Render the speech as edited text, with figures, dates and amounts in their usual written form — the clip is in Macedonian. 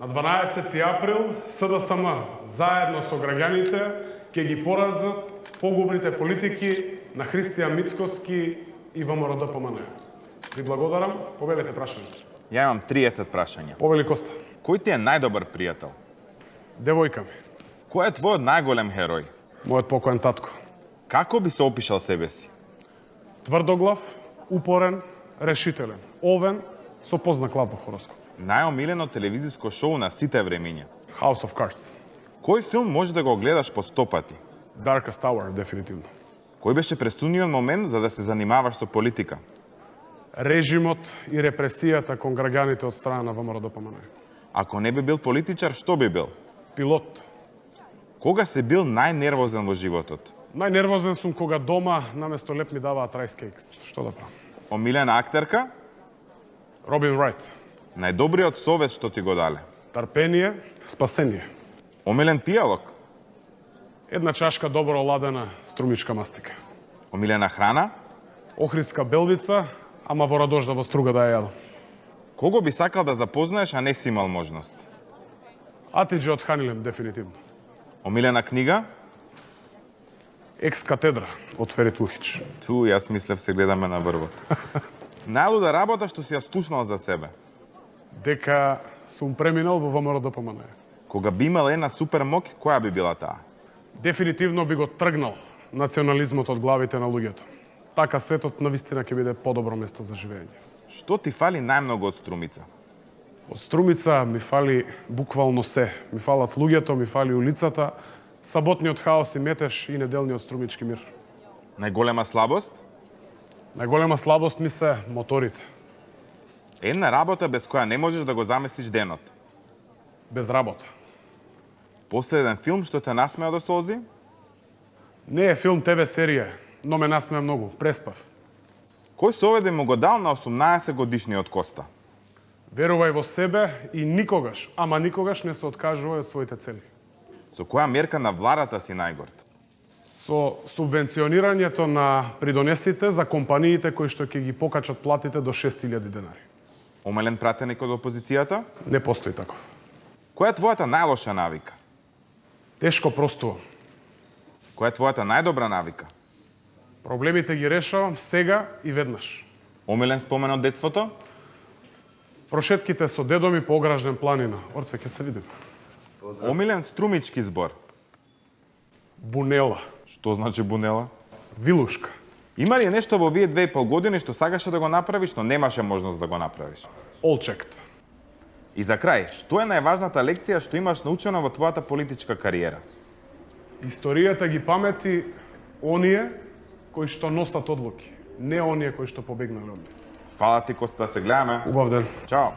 На 12 април СДСМ заедно со граѓаните ќе ги поразат погубните политики на Христијан Мицкоски и ВМРО-ДПМН. Ви благодарам, повелете прашање. Ја имам 30 прашања. Повели Коста. Кој ти е најдобар пријател? Девојка ми. Кој е твојот најголем херој? Мојот покоен татко. Како би се опишал себе си? Тврдоглав, упорен, решителен. Овен со познак лав во хороскоп. Најомилено телевизиско шоу на сите времиња. House of Cards. Кој филм може да го гледаш по 100 пати? Darkest Tower, дефинитивно. Кој беше пресудниот момент за да се занимаваш со политика? Режимот и репресијата кон граѓаните од страна на ВМРО-ДПМН. Ако не би бил политичар, што би бил? Пилот. Кога си бил најнервозен во животот? Најнервозен сум кога дома наместо леп ми даваат rice cakes. Што да правам? Омилена актерка? Робин Райт. Најдобриот совет што ти го дале? Трпение, спасение. Омилен пијалок? Една чашка добро оладена струмичка мастика. Омилена храна? Охридска белвица, ама во радожда во струга да ја јадам. Кого би сакал да запознаеш, а не си имал можност? Атиџе од Ханилем, дефинитивно. Омилена книга? Екс-катедра од Ферит Лухич. Ту, јас мислев се гледаме на врвот. Најлуда работа што си ја слушнал за себе? Дека сум преминал во ВМРО-ДПМН. Кога би имал една супер мок, која би била таа? Дефинитивно би го тргнал национализмот од главите на луѓето. Така светот навистина ќе биде подобро место за живење. Што ти фали најмногу од Струмица? Од Струмица ми фали буквално се. Ми фалат луѓето, ми фали улицата, саботниот хаос и метеж и неделниот струмички мир. Најголема слабост? Најголема слабост ми се моторите. Една работа без која не можеш да го замислиш денот. Без работа. Последен филм што те насмеа до солзи? Не е филм ТВ серија, но ме насмеа многу. Преспав. Кој совет би му го дал на 18 годишниот Коста? Верувај во себе и никогаш, ама никогаш не се откажувај од своите цели. Со која мерка на владата си најгорд? Со субвенционирањето на придонесите за компаниите кои што ќе ги покачат платите до 6000 денари. Омелен пратеник од опозицијата? Не постои таков. Која е твојата најлоша навика? Тешко простувам. Која е твојата најдобра навика? Проблемите ги решавам сега и веднаш. Омилен спомен од детството? Прошетките со дедо ми по Огражден планина. Орце, ќе се видиме. Омилен струмички збор? Бунела. Што значи бунела? Вилушка. Има ли нешто во овие 2,5 години што сакаше да го направиш, но немаше можност да го направиш? All checked. И за крај, што е најважната лекција што имаш научено во твојата политичка кариера? Историјата ги памети оние кои што носат одлуки, не оние кои што побегнале од нив. Фала ти, Коста, се гледаме. Убав ден. Чао.